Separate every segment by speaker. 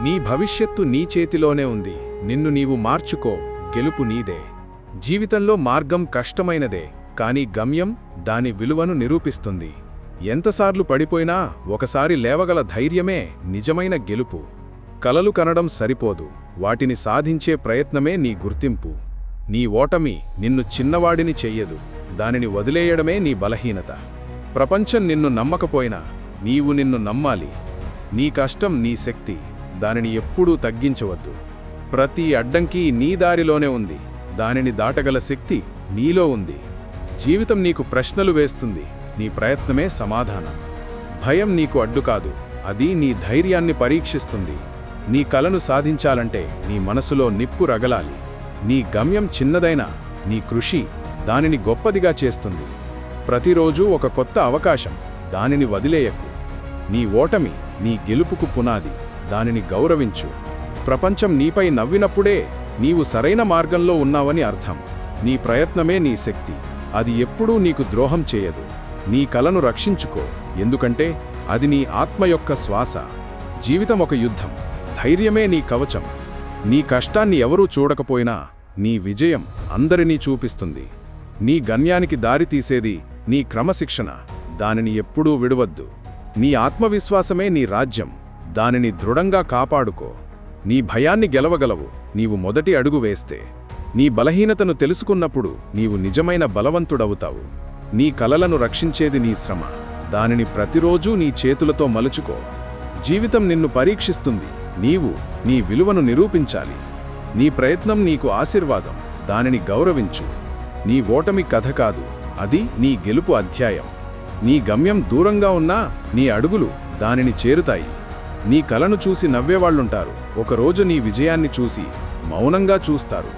Speaker 1: నీ భవిష్యత్తు నీ చేతిలోనే ఉంది. నిన్ను నీవు మార్చుకో, గెలుపు నీదే. జీవితంలో మార్గం కష్టమైనదే, కానీ గమ్యం దాని విలువను నిరూపిస్తుంది. ఎంతసార్లు పడిపోయినా ఒకసారి లేవగల ధైర్యమే నిజమైన గెలుపు. కలలు కనడం సరిపోదు, వాటిని సాధించే ప్రయత్నమే నీ గుర్తింపు. నీ ఓటమి నిన్ను చిన్నవాడిని చెయ్యదు, దానిని వదిలేయడమే నీ బలహీనత. ప్రపంచం నిన్ను నమ్మకపోయినా నీవు నిన్ను నమ్మాలి. నీ కష్టం నీ శక్తి, దానిని ఎప్పుడూ తగ్గించవద్దు. ప్రతి అడ్డంకి నీ దారిలోనే ఉంది, దానిని దాటగల శక్తి నీలో ఉంది. జీవితం నీకు ప్రశ్నలు వేస్తుంది, నీ ప్రయత్నమే సమాధానం. భయం నీకు అడ్డు కాదు, అది నీ ధైర్యాన్ని పరీక్షిస్తుంది. నీ కలను సాధించాలంటే నీ మనసులో నిప్పు రగలాలి. నీ గమ్యం చిన్నదైనా నీ కృషి దానిని గొప్పదిగా చేస్తుంది. ప్రతిరోజూ ఒక కొత్త అవకాశం, దానిని వదిలేయకు. నీ ఓటమి నీ గెలుపుకు పునాది, దానిని గౌరవించు. ప్రపంచం నీపై నవ్వినప్పుడే నీవు సరైన మార్గంలో ఉన్నావని అర్థం. నీ ప్రయత్నమే నీ శక్తి, అది ఎప్పుడూ నీకు ద్రోహం చేయదు. నీ కలను రక్షించుకో, ఎందుకంటే అది నీ ఆత్మ యొక్క శ్వాస. జీవితం ఒక యుద్ధం, ధైర్యమే నీ కవచం. నీ కష్టాన్ని ఎవరూ చూడకపోయినా నీ విజయం అందరినీ చూపిస్తుంది. నీ గమ్యానికి దారి తీసేది నీ క్రమశిక్షణ, దానిని ఎప్పుడూ విడవద్దు. నీ ఆత్మవిశ్వాసమే నీ రాజ్యం, దానిని దృఢంగా కాపాడుకో. నీ భయాన్ని గెలవగలవు నీవు మొదటి అడుగు వేస్తే. నీ బలహీనతను తెలుసుకున్నప్పుడు నీవు నిజమైన బలవంతుడవుతావు. నీ కలలను రక్షించేది నీ శ్రమ, దానిని ప్రతిరోజూ నీ చేతులతో మలుచుకో. జీవితం నిన్ను పరీక్షిస్తుంది, నీవు నీ విలువను నిరూపించాలి. నీ ప్రయత్నం నీకు ఆశీర్వాదం, దానిని గౌరవించు. నీ ఓటమి కథ కాదు, అది నీ గెలుపు అధ్యాయం. నీ గమ్యం దూరంగా ఉన్నా నీ అడుగులు దానిని చేరుతాయి. నీ కలను చూసి నవ్వేవాళ్లుంటారు, ఒకరోజు నీ విజయాన్ని చూసి మౌనంగా చూస్తారు.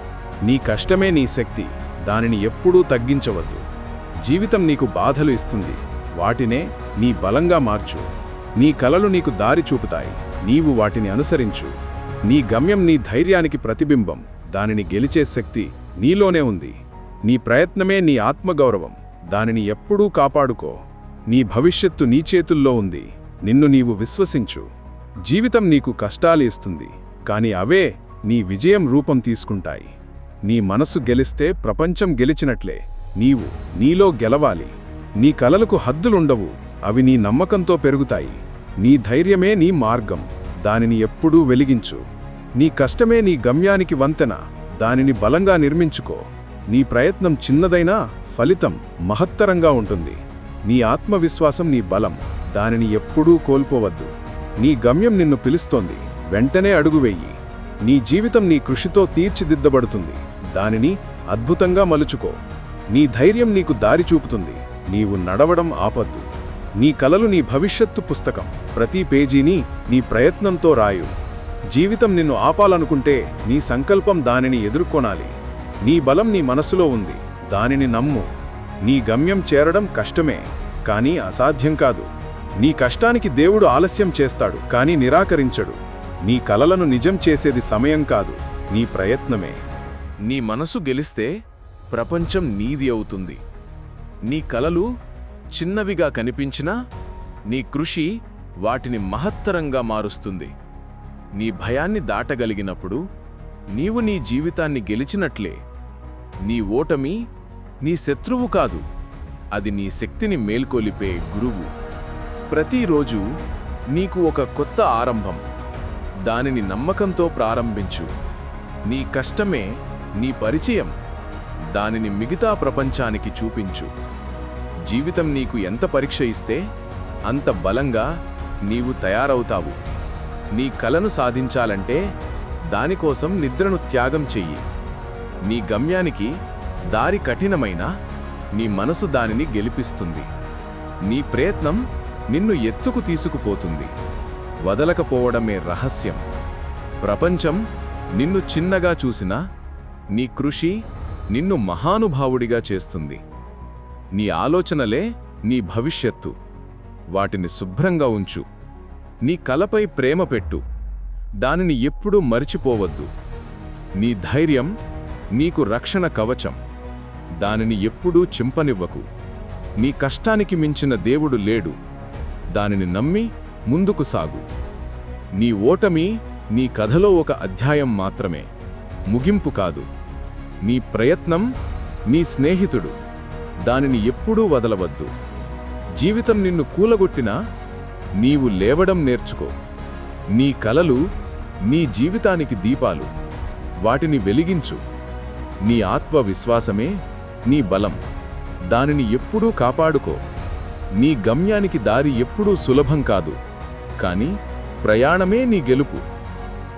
Speaker 1: నీ కష్టమే నీ శక్తి, దానిని ఎప్పుడూ తగ్గించవద్దు. జీవితం నీకు బాధలు ఇస్తుంది, వాటినే నీ బలంగా మార్చు. నీ కలలు నీకు దారి చూపుతాయి, నీవు వాటిని అనుసరించు. నీ గమ్యం నీ ధైర్యానికి ప్రతిబింబం, దానిని గెలిచే శక్తి నీలోనే ఉంది. నీ ప్రయత్నమే నీ ఆత్మగౌరవం, దానిని ఎప్పుడూ కాపాడుకో. నీ భవిష్యత్తు నీ చేతుల్లో ఉంది, నిన్ను నీవు విశ్వసించు. జీవితం నీకు కష్టాలు ఇస్తుంది, కాని అవే నీ విజయం రూపం తీసుకుంటాయి. నీ మనసు గెలిస్తే ప్రపంచం గెలిచినట్లే. నీవు నీలో గెలవాలి. నీ కలలకు హద్దులుండవు, అవి నీ నమ్మకంతో పెరుగుతాయి. నీ ధైర్యమే నీ మార్గం, దానిని ఎప్పుడూ వెలిగించు. నీ కష్టమే నీ గమ్యానికి వంతెన, దానిని బలంగా నిర్మించుకో. నీ ప్రయత్నం చిన్నదైనా ఫలితం మహత్తరంగా ఉంటుంది. నీ ఆత్మవిశ్వాసం నీ బలం, దానిని ఎప్పుడూ కోల్పోవద్దు. నీ గమ్యం నిన్ను పిలుస్తోంది, వెంటనే అడుగువెయ్యి. నీ జీవితం నీ కృషితో తీర్చిదిద్దబడుతుంది, దానిని అద్భుతంగా మలుచుకో. నీ ధైర్యం నీకు దారి చూపుతుంది, నీవు నడవడం ఆపద్దు. నీ కలలు నీ భవిష్యత్తు పుస్తకం, ప్రతి పేజీని నీ ప్రయత్నంతో రాయు. జీవితం నిన్ను ఆపాలనుకుంటే నీ సంకల్పం దానిని ఎదుర్కొనాలి. నీ బలం నీ మనసులో ఉంది, దానిని నమ్ము. నీ గమ్యం చేరడం కష్టమే, కానీ అసాధ్యం కాదు. నీ కష్టానికి దేవుడు ఆలస్యం చేస్తాడు, కానీ నిరాకరించడు. నీ కలలను నిజం చేసేది సమయం కాదు, నీ ప్రయత్నమే.
Speaker 2: నీ మనసు గెలిస్తే ప్రపంచం నీది అవుతుంది. నీ కలలు చిన్నవిగా కనిపించినా నీ కృషి వాటిని మహత్తరంగా మారుస్తుంది. నీ భయాన్ని దాటగలిగినప్పుడు నీవు నీ జీవితాన్ని గెలిచినట్లే. నీ ఓటమి నీ శత్రువు కాదు, అది నీ శక్తిని మేల్కొలిపే గురువు. ప్రతిరోజు నీకు ఒక కొత్త ఆరంభం, దానిని నమ్మకంతో ప్రారంభించు. నీ కష్టమే నీ పరిచయం, దానిని మిగతా ప్రపంచానికి చూపించు. జీవితం నీకు ఎంత పరీక్ష ఇస్తే అంత బలంగా నీవు తయారవుతావు. నీ కలను సాధించాలంటే దానికోసం నిద్రను త్యాగం చెయ్యి. నీ గమ్యానికి దారి కఠినమైనా నీ మనసు దానిని గెలిపిస్తుంది. నీ ప్రయత్నం నిన్ను ఎత్తుకు తీసుకుపోతుంది, వదలకపోవడమే రహస్యం. ప్రపంచం నిన్ను చిన్నగా చూసినా నీ కృషి నిన్ను మహానుభావుడిగా చేస్తుంది. నీ ఆలోచనలే నీ భవిష్యత్తు, వాటిని శుభ్రంగా ఉంచు. నీ కలపై ప్రేమ పెట్టు, దానిని ఎప్పుడూ మరిచిపోవద్దు. నీ ధైర్యం నీకు రక్షణ కవచం, దానిని ఎప్పుడూ చింపనివ్వకు. నీ కష్టానికి మించిన దేవుడు లేడు, దానిని నమ్మి ముందుకు సాగు. నీ ఓటమి నీ కథలో ఒక అధ్యాయం మాత్రమే, ముగింపు కాదు. నీ ప్రయత్నం, నీ స్నేహితుడు, దానిని ఎప్పుడూ వదలవద్దు. జీవితం నిన్ను కూలగొట్టినా నీవు లేవడం నేర్చుకో. నీ కలలు నీ జీవితానికి దీపాలు, వాటిని వెలిగించు. నీ ఆత్మవిశ్వాసమే నీ బలం, దానిని ఎప్పుడూ కాపాడుకో. నీ గమ్యానికి దారి ఎప్పుడూ సులభం కాదు, కానీ ప్రయాణమే నీ గెలుపు.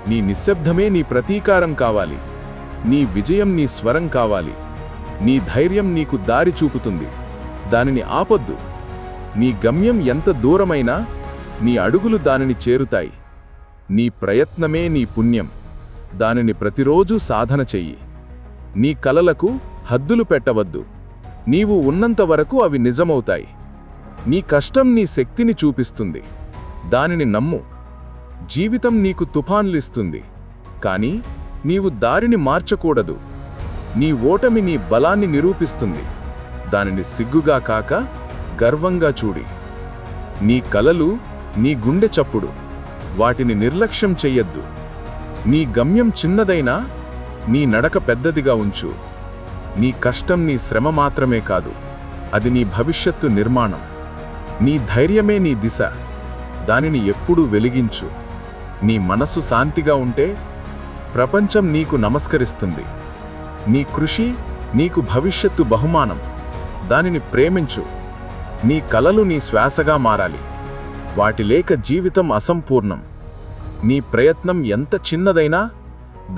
Speaker 2: నీ నిశ్శబ్దమే నీ ప్రతీకారం కావాలి, నీ విజయం నీ స్వరం కావాలి. నీ ధైర్యం నీకు దారి చూపుతుంది, దానిని ఆపొద్దు. నీ గమ్యం ఎంత దూరమైనా నీ అడుగులు దానిని చేరుతాయి. నీ ప్రయత్నమే నీ పుణ్యం, దానిని ప్రతిరోజూ సాధన చెయ్యి. నీ కలలకు హద్దులు పెట్టవద్దు, నీవు ఉన్నంతవరకు అవి నిజమవుతాయి. నీ కష్టం నీ శక్తిని చూపిస్తుంది, దానిని నమ్ము. జీవితం నీకు తుఫాన్లిస్తుంది, కానీ నీవు దారిని మార్చకూడదు. నీ ఓటమి నీ బలాన్ని నిరూపిస్తుంది, దానిని సిగ్గుగా కాక గర్వంగా చూడి. నీ కలలు నీ గుండె చప్పుడు, వాటిని నిర్లక్ష్యం చెయ్యొద్దు. నీ గమ్యం చిన్నదైనా నీ నడక పెద్దదిగా ఉంచు. నీ కష్టం నీ శ్రమ మాత్రమే కాదు, అది నీ భవిష్యత్తు నిర్మాణం. నీ ధైర్యమే నీ దిశ, దానిని ఎప్పుడూ వెలిగించు. నీ మనస్సు శాంతిగా ఉంటే ప్రపంచం నీకు నమస్కరిస్తుంది. నీ కృషి నీకు భవిష్యత్తు బహుమానం, దానిని ప్రేమించు. నీ కలలు నీ శ్వాసగా మారాలి, వాటి లేక జీవితం అసంపూర్ణం. నీ ప్రయత్నం ఎంత చిన్నదైనా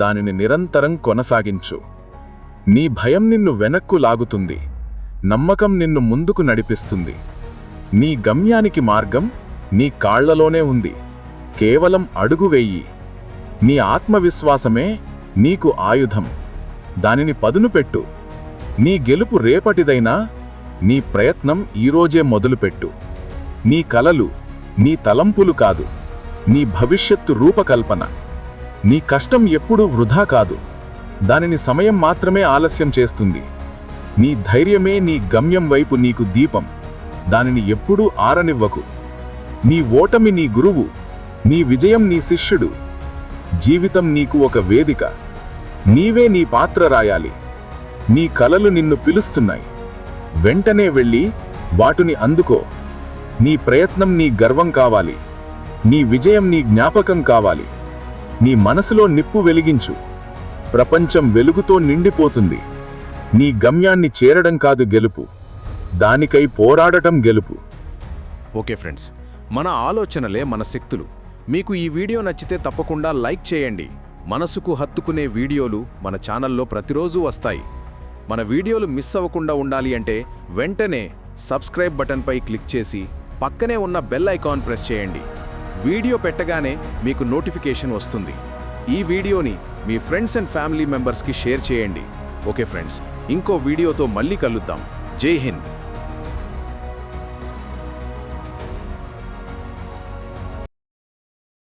Speaker 2: దానిని నిరంతరం కొనసాగించు. నీ భయం నిన్ను వెనక్కు లాగుతుంది, నమ్మకం నిన్ను ముందుకు నడిపిస్తుంది. నీ గమ్యానికి మార్గం నీ కాళ్లలోనే ఉంది, కేవలం అడుగు వెయ్యి. నీ ఆత్మవిశ్వాసమే నీకు ఆయుధం, దానిని పదునుపెట్టు. నీ గెలుపు రేపటిదైనా నీ ప్రయత్నం ఈరోజే మొదలుపెట్టు. నీ కలలు నీ తలంపులు కాదు, నీ భవిష్యత్తు రూపకల్పన. నీ కష్టం ఎప్పుడూ వృధా కాదు, దానిని సమయం మాత్రమే ఆలస్యం చేస్తుంది. నీ ధైర్యమే నీ గమ్యం వైపు నీకు దీపం, దానిని ఎప్పుడూ ఆరనివ్వకు. నీ ఓటమి నీ గురువు, నీ విజయం నీ శిష్యుడు. జీవితం నీకు ఒక వేదిక, నీవే నీ పాత్ర రాయాలి. నీ కలలు నిన్ను పిలుస్తున్నాయి, వెంటనే వెళ్ళి వాటిని అందుకో. నీ ప్రయత్నం నీ గర్వం కావాలి, నీ విజయం నీ జ్ఞాపకం కావాలి. నీ మనసులో నిప్పు వెలిగించు, ప్రపంచం వెలుగుతో నిండిపోతుంది. నీ గమ్యాన్ని చేరడం కాదు గెలుపు, దానికై పోరాడటం గెలుపు.
Speaker 1: ఓకే ఫ్రెండ్స్, మన ఆలోచనలే మన శక్తులు. మీకు ఈ వీడియో నచ్చితే తప్పకుండా లైక్ చేయండి. మనసుకు హత్తుకునే వీడియోలు మన ఛానల్లో ప్రతిరోజు వస్తాయి. మన వీడియోలు మిస్ అవ్వకుండా ఉండాలి అంటే వెంటనే సబ్స్క్రైబ్ బటన్పై క్లిక్ చేసి పక్కనే ఉన్న బెల్ ఐకాన్ ప్రెస్ చేయండి. వీడియో పెట్టగానే మీకు నోటిఫికేషన్ వస్తుంది. ఈ వీడియోని మీ ఫ్రెండ్స్ అండ్ ఫ్యామిలీ మెంబర్స్కి షేర్ చేయండి. ఓకే ఫ్రెండ్స్, ఇంకో వీడియోతో మళ్ళీ కలుద్దాం. జై హింద్.